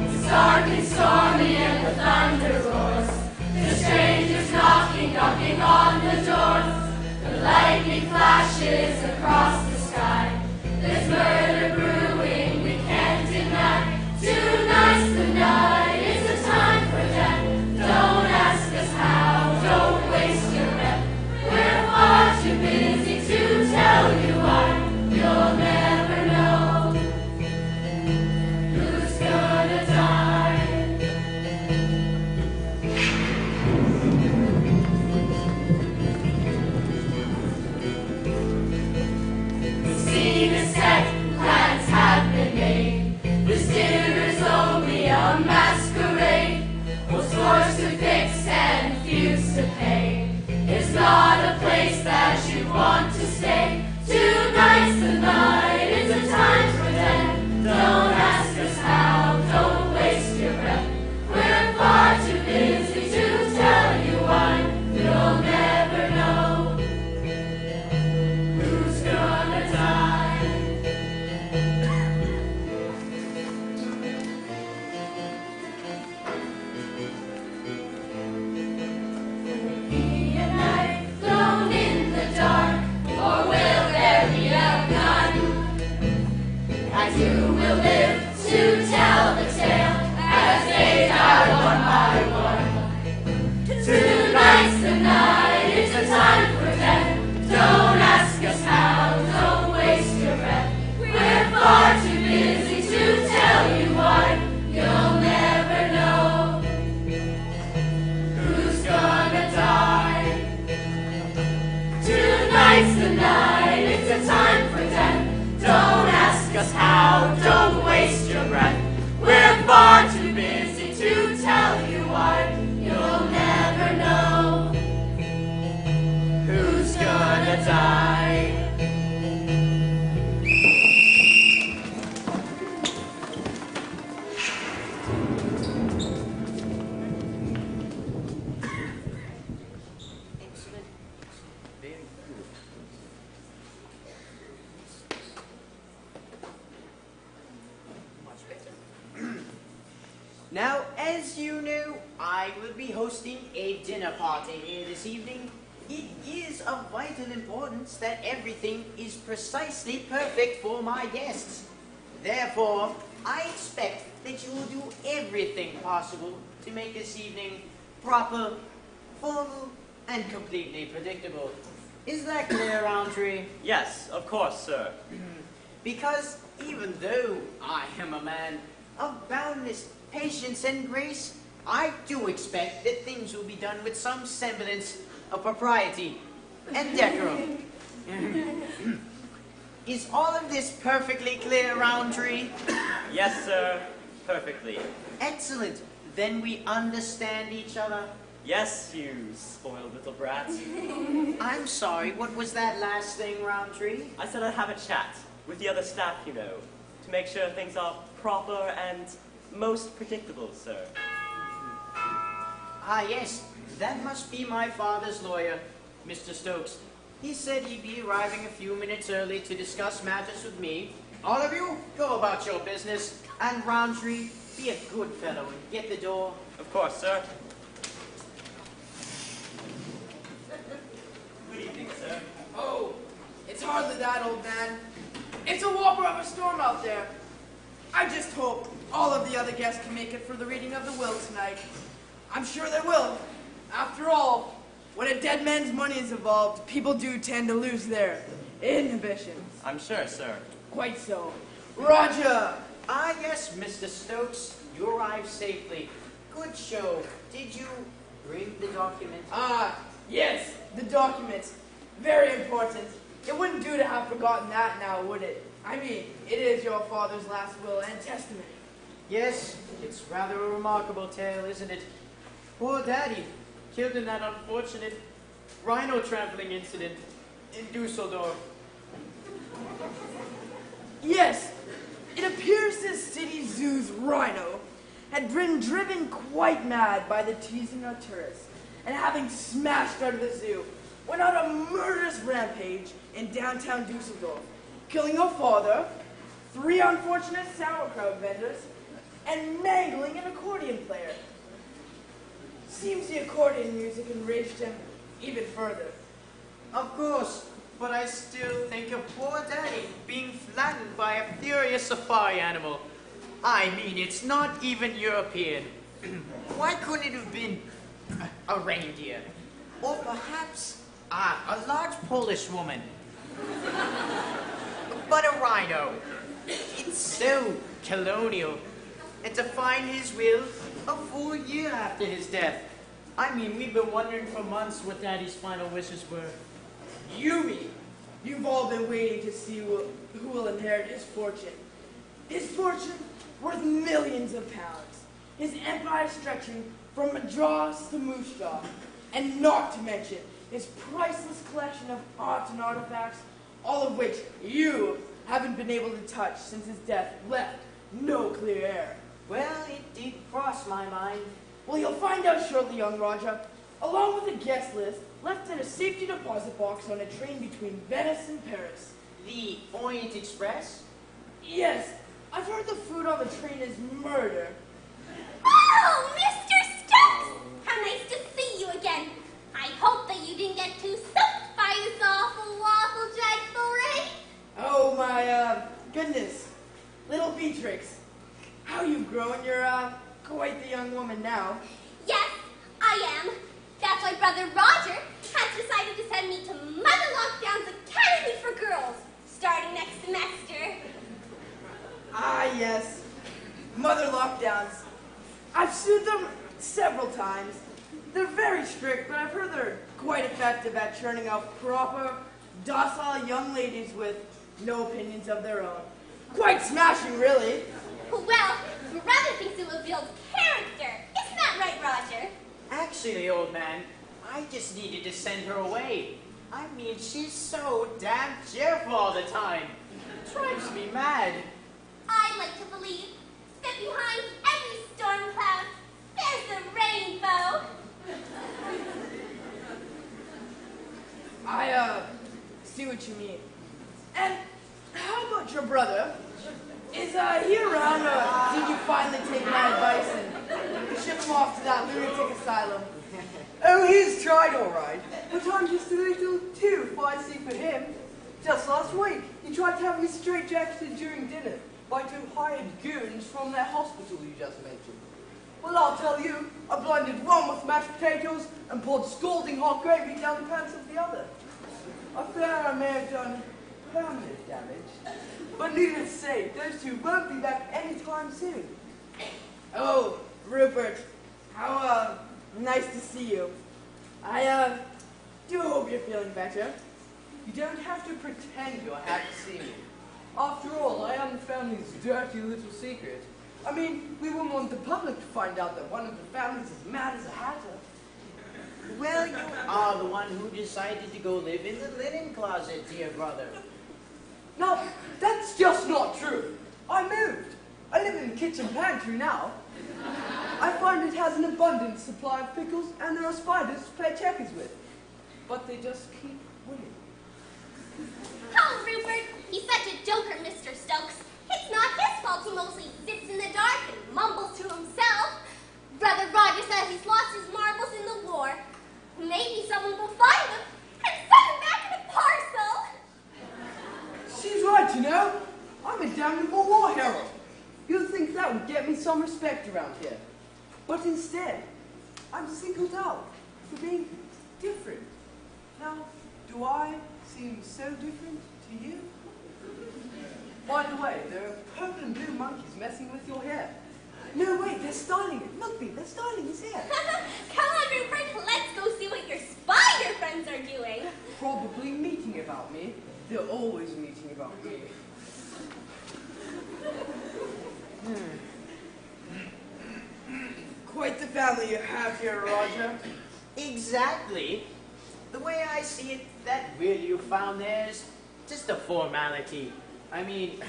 It's dark and stormy and the thunder roars. The strangers knocking on the doors. The lightning flashes across the sky. There's murder brewing, we can't deny. Tonight's the night, it's a time for death. Don't ask us how, don't waste your breath. We're far too busy to tell you why. You'll never know who's gonna die. Scene is set, plans have been made. This dinner's only a masquerade. We'll scores to fix and feuds to pay. It's not a place that you want to stay. Tonight's the night, it's a time for death. Don't ask us how, don't waste your breath. We're far too busy to tell you why. You'll never know who's gonna die. Who will live to tell the tale as they die one by one? Tonight's the night, it's a time for death. Don't ask us how, don't waste your breath. We're far too busy to tell you why. You'll never know who's gonna die. Tonight's the night, it's a time for death. Don't ask us how, don't waste your breath. We're far too busy to tell you why. You'll never know who's gonna die. Now, as you know, I will be hosting a dinner party here this evening. It is of vital importance that everything is precisely perfect for my guests. Therefore, I expect that you will do everything possible to make this evening proper, formal, and completely predictable. Is that clear, Roundtree? Yes, of course, sir. Because even though I am a man of boundless patience and grace, I do expect that things will be done with some semblance of propriety and decorum. Is all of this perfectly clear, Roundtree? Yes, sir, perfectly. Excellent. Then we understand each other. Yes, you spoiled little brat. I'm sorry, what was that last thing, Roundtree? I said I'd have a chat with the other staff, you know, to make sure things are proper and most predictable, sir. Ah, yes, that must be my father's lawyer, Mr. Stokes. He said he'd be arriving a few minutes early to discuss matters with me. All of you, go about your business. And Roundtree, be a good fellow and get the door. Of course, sir. Good evening, sir. Oh, it's hardly that, old man. It's a whopper of a storm out there. I just hope all of the other guests can make it for the reading of the will tonight. I'm sure they will. After all, when a dead man's money is involved, people do tend to lose their inhibitions. I'm sure, sir. Quite so. Roger! Ah, yes, Mr. Stokes, you arrived safely. Good show. Did you bring the document? Ah, yes, the documents. Very important. It wouldn't do to have forgotten that now, would it? I mean, it is your father's last will and testament. Yes, it's rather a remarkable tale, isn't it? Poor Daddy, killed in that unfortunate rhino trampling incident in Dusseldorf. Yes, it appears this city zoo's rhino had been driven quite mad by the teasing of tourists, and having smashed out of the zoo, went on a murderous rampage in downtown Dusseldorf, killing a father, 3 unfortunate sauerkraut vendors, and mangling an accordion player. Seems the accordion music enraged him even further. Of course, but I still think of poor Daddy being flattened by a furious safari animal. I mean, it's not even European. Why couldn't it have been a reindeer? Or perhaps a large Polish woman? But a rhino. It's so colonial. And to find his will a full year after his death. I mean, we've been wondering for months what Daddy's final wishes were. You mean, you've all been waiting to see who will inherit his fortune. His fortune worth millions of pounds. His empire stretching from Madras to Moose Jaw. And not to mention his priceless collection of art and artifacts, all of which you haven't been able to touch since his death left no clear heir. Well, it did cross my mind. Well, you'll find out shortly, young Raja, along with a guest list left in a safety deposit box on a train between Venice and Paris. The Orient Express? Yes, I've heard the food on the train is murder. Oh, Mr. Stokes! How nice to see you again. I hope that you didn't get too soaked by this awful dreadful rain. Oh, my, goodness. Little Beatrix, how you've grown. You're, quite the young woman now. Yes, I am. That's why Brother Roger has decided to send me to Mother Lockdown's Academy for Girls, starting next semester. Ah, yes. Mother Lockdowns. I've sued them several times. They're very strict, but I've heard they're quite effective at churning out proper, docile young ladies with no opinions of their own. Quite smashing, really. Well, Brother thinks it will build character. Isn't that right, Roger? Actually, old man, I just needed to send her away. I mean, she's so damn cheerful all the time. It drives me mad. I like to believe that behind every storm cloud, there's a rainbow. I, see what you mean. And how about your brother? Is, he around, or did you finally take my advice and ship him off to that lunatic asylum? Oh, he's tried all right, but I'm just a little too feisty for him. Just last week, he tried to have me straitjacketed during dinner by 2 hired goons from that hospital you just mentioned. Well, I'll tell you, I blinded one with mashed potatoes and poured scalding hot gravy down the pants of the other. I fear I may have done permanent damage, but needless to say, those 2 won't be back anytime soon. Oh, Rupert, how, nice to see you. I, do hope you're feeling better. You don't have to pretend you're happy to see me. After all, I am the family's dirty little secret. I mean, we wouldn't want the public to find out that one of the families is mad as a hatter. Well, you are the one who decided to go live in the linen closet, dear brother. No, that's just not true. I moved. I live in the kitchen pantry now. I find it has an abundant supply of pickles, and there are spiders to play checkers with. But they just keep winning. Oh, Rupert, he's such a joker, Mr. Stokes. It's not his fault he mostly sits in the dark and mumbles to himself. Brother Roger says he's lost his marbles in the war. Maybe someone will find them and send them back in a parcel. She's right, you know. I'm a damnable war hero. You'd think that would get me some respect around here. But instead, I'm singled out for being different. Now, do I seem so different to you? By the way, there are purple and blue monkeys messing with your hair. No, wait, they're styling it. Look, me, they're styling his hair. Come on, Rupert, let's go see what your spider friends are doing. Probably meeting about me. They're always meeting about me. Quite the family you have here, Roger. Exactly. The way I see it, that will you found there's just a formality. I mean,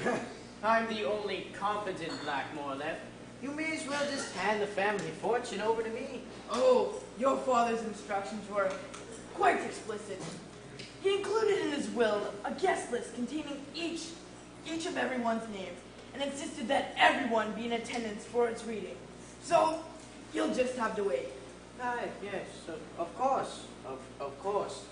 I'm the only competent Blackmore left. You may as well just hand the family fortune over to me. Oh, your father's instructions were quite explicit. He included in his will a guest list containing each of everyone's names and insisted that everyone be in attendance for its reading. So, you'll just have to wait. Right, yes, of course. Of course.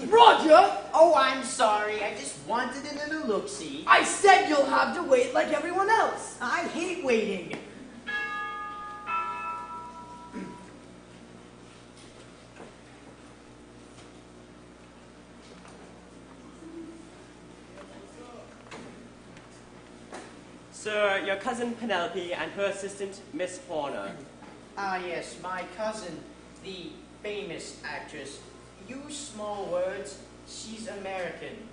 Roger! Oh, I'm sorry. I just wanted a little look-see. I said you'll have to wait like everyone else. I hate waiting. Sir, your cousin Penelope and her assistant, Miss Horner. Ah, yes, my cousin, the famous actress. Use small words. She's American.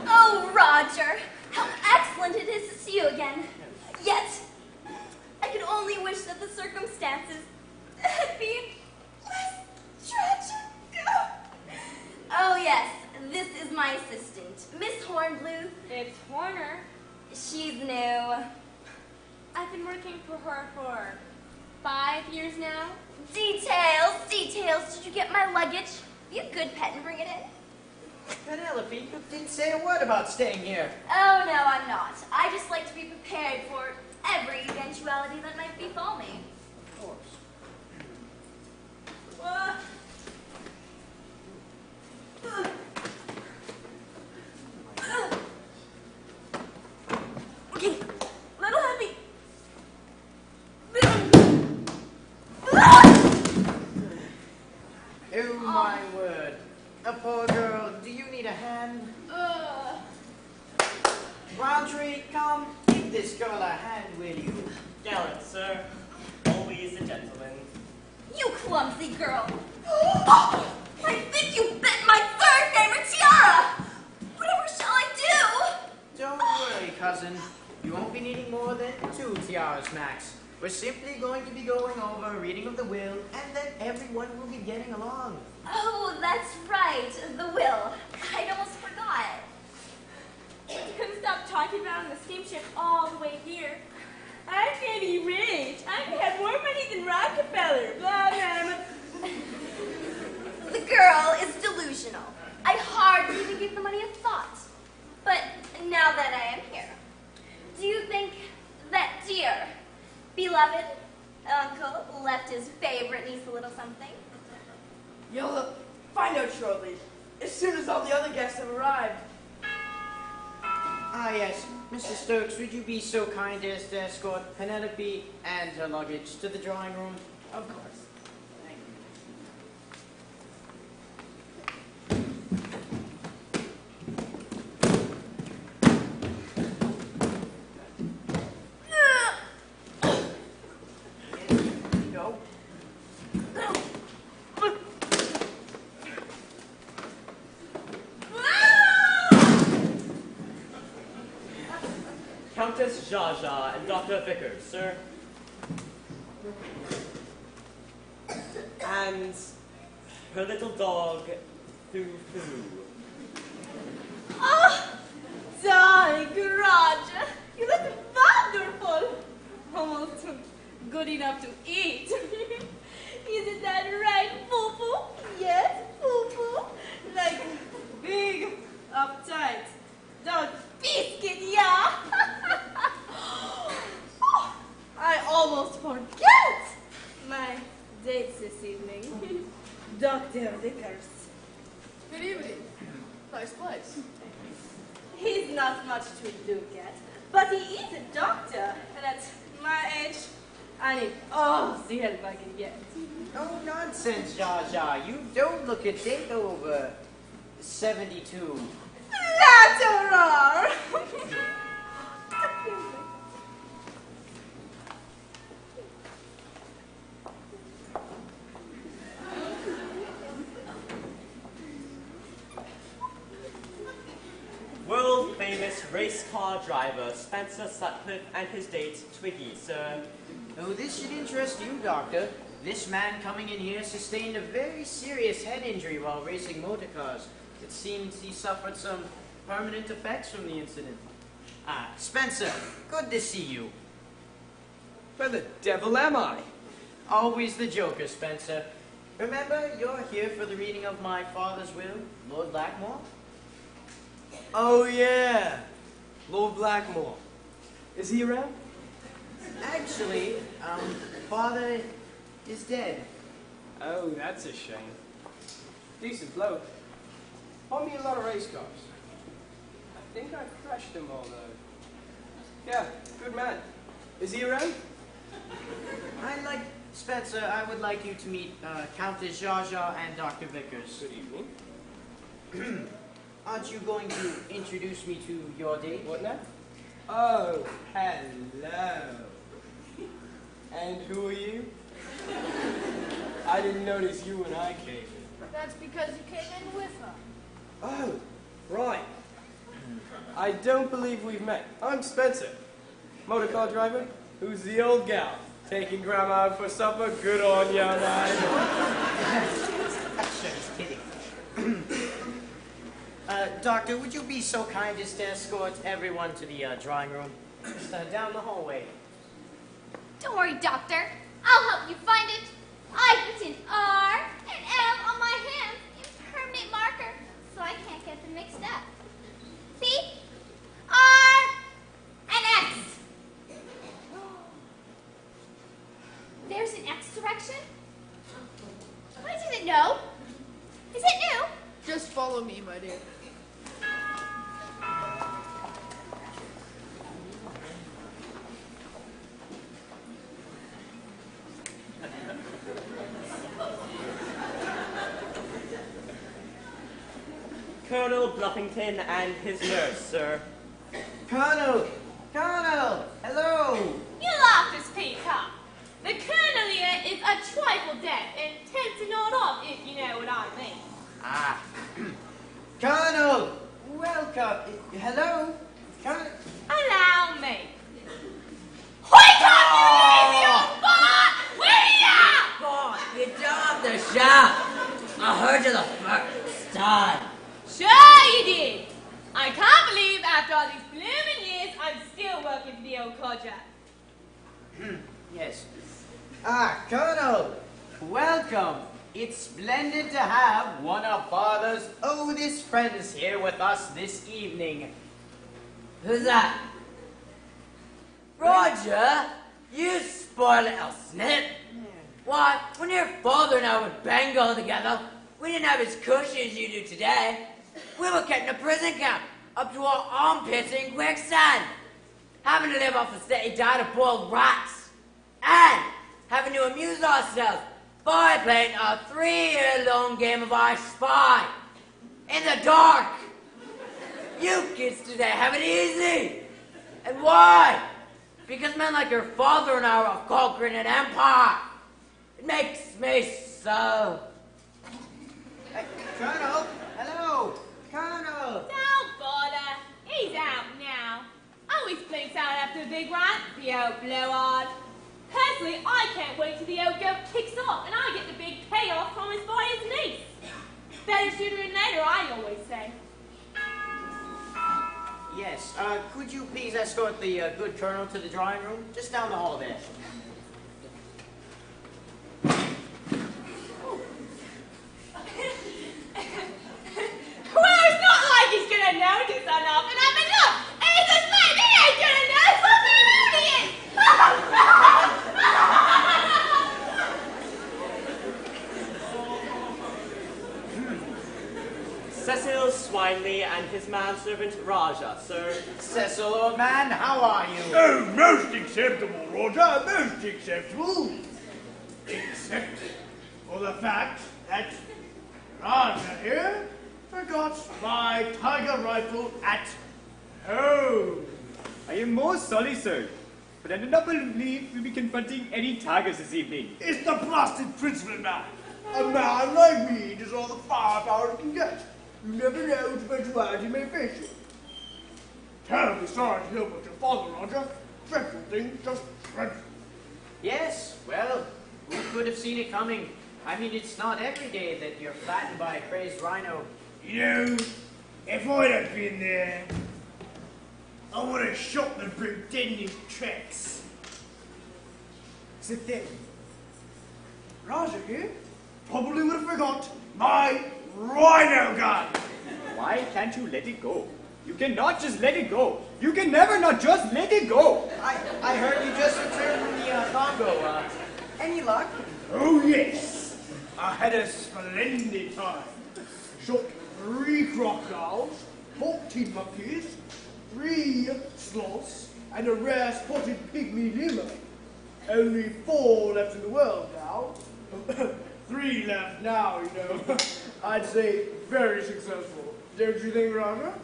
Oh, Roger, how excellent it is to see you again. Yet, I could only wish that the circumstances had been less tragic. Oh, yes, this is my assistant, Miss Hornblue. It's Horner. She's new. I've been working for her for 5 years now. Details. Did you get my luggage? Be a good pet and bring it in. Penelope, you didn't say a word about staying here. Oh, no, I'm not. I just like to be prepared for every eventuality that might befall me. Of course. Okay, little heavy. Oh, my word. A poor girl. Do you need a hand? Roundtree, come. Give this girl a hand, will you? Gallant, sir. Always a gentleman. You clumsy girl. Oh, I think you bit my third favorite tiara. Whatever shall I do? Don't worry, cousin. You won't be needing more than 2 tiaras max. We're simply going to be going over a reading of the will, and then everyone will be getting along. Oh, that's right. The will. I'd almost forgot. You couldn't stop talking about on the steamship all the way here. I'm gonna be rich. I'm gonna have more money than Rockefeller. Blah, blah, blah. The girl is delusional. I hardly even give the money a thought. But now that I am here, do you think that dear, beloved uncle left his favorite niece a little something? You'll find out shortly, as soon as all the other guests have arrived. Ah, yes. Mr. Stokes, would you be so kind as to escort Penelope and her luggage to the drawing room? Of course. Thank you. Go. Countess Zsa and Dr. Pickard, sir. And her little dog, Foo. Oh, darling Roger, you look wonderful. Almost good enough to eat. Isn't that right, Foo-Foo? Yes, Foo-Foo. Like big, uptight dog biscuit, yeah. Oh, I almost forget my dates this evening. Dr. Vickers. Good evening. Nice place. He's not much to look at, but he is a doctor, and at my age, I need all the help I can get. Oh, nonsense, Zsa. You don't look a day over 72. Flatterer! World-famous race car driver Spencer Sutcliffe and his date, Twiggy, sir. Oh, this should interest you, Doctor. This man coming in here sustained a very serious head injury while racing motor cars. It seems he suffered some permanent effects from the incident. Spencer, good to see you. Where the devil am I? Always the joker, Spencer. Remember, you're here for the reading of my father's will, Lord Blackmore? Oh, yeah. Lord Blackmore. Is he around? Actually, father is dead. Oh, that's a shame. Decent bloke. Bought me a lot of race cars. I think I crashed them all, though. Yeah, good man. Is he around? Spencer, I would like you to meet Countess Zsa Zsa and Dr. Vickers. Good evening. Aren't you going to introduce me to your date? What now? Oh, hello. And who are you? I didn't notice you when I came in. That's because you came in with her. Oh, right. I don't believe we've met. I'm Spencer, motorcar driver. Who's the old gal? Taking Grandma out for supper? Good on ya, man. Just kidding. Doctor, would you be so kind as to escort everyone to the drawing room? Just down the hallway. Don't worry, Doctor. I'll help you find it. I've written R and M on my hands in permanent marker, so I can't get them mixed up. See? R and X. There's an X direction? What is it? No? Is it new? Just follow me, my dear. Colonel Bluffington and his nurse, sir. Colonel! Colonel! Hello! You laughed as Peckard. The colonel here is a trifle deaf and tends to nod off, if you know what I mean. Colonel! Welcome. Hello? Colonel? Allow me. Wake up, you lazy old bot! Wake up! God, you don't have to shout. I heard you the first time. Sure you did. I can't believe after all these blooming years, I'm still working for the old codger. Yes. Colonel! Welcome. It's splendid to have one of Father's oldest friends here with us this evening. Who's that? Roger, you spoiled little snip. Why, when your father and I would bango together, we didn't have as cushy as you do today. We were kept in a prison camp, up to our armpits in quicksand, having to live off a steady diet of boiled rats, and having to amuse ourselves by playing a 3-year-long game of I Spy in the dark. You kids today have it easy. And why? Because men like your father and I are conquering an empire. It makes me so. Colonel! Hello! Colonel! Don't bother. He's out now. Always blinks out after a big run, the old blowhard. Personally, I can't wait till the old goat kicks off and I get the big payoff promised by his niece. Better sooner than later, I always say. Yes, could you please escort the good Colonel to the drawing room? Just down the hall there. Well, it's not like he's gonna notice enough, and I mean, look, he's asleep, he ain't gonna notice what the mood he is. Cecil Swineley and his manservant Raja, sir. Cecil, old man, how are you? Oh, most acceptable, Roger, most acceptable. Except for the fact that Raja here forgot my tiger rifle at home. I am most sorry, sir, but I do not believe we'll be confronting any tigers this evening. It's the blasted principle, man. A man like me does all the firepower he can get. You never know which eventuality may face you. Terribly sorry to hear about your father, Roger. Dreadful thing, just dreadful. Yes, well, who could have seen it coming? I mean, it's not every day that you're flattened by a crazed rhino. You know, if I'd have been there, I want to shop and pretend his tricks. Sit there. Raja here probably would have forgot my rhino gun. Why can't you let it go? You cannot just let it go. You can never not just let it go. I heard you just returned from the Congo. Any luck? Oh yes, I had a splendid time. Shot 3 crocodiles, 14 monkeys, 3 sloths, and a rare spotted pygmy lemur. Only 4 left in the world now. 3 left now, you know. I'd say very successful. Don't you think, Raja?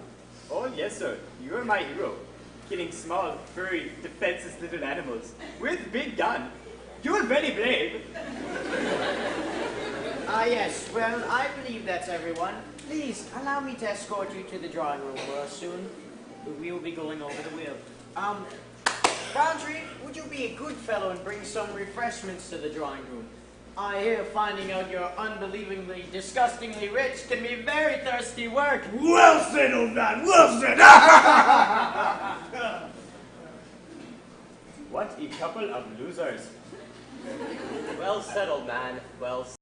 Oh yes, sir. You are my hero. Killing small, furry, defenseless little animals with big gun. You are very brave. Yes. Well, I believe that's everyone. Please, allow me to escort you to the drawing room soon. We will be going over the wheel. Roundtree, would you be a good fellow and bring some refreshments to the drawing room? I hear finding out you're unbelievably, disgustingly rich can be very thirsty work. Well said, old man, well said! What a couple of losers. Well said, old man. Well said.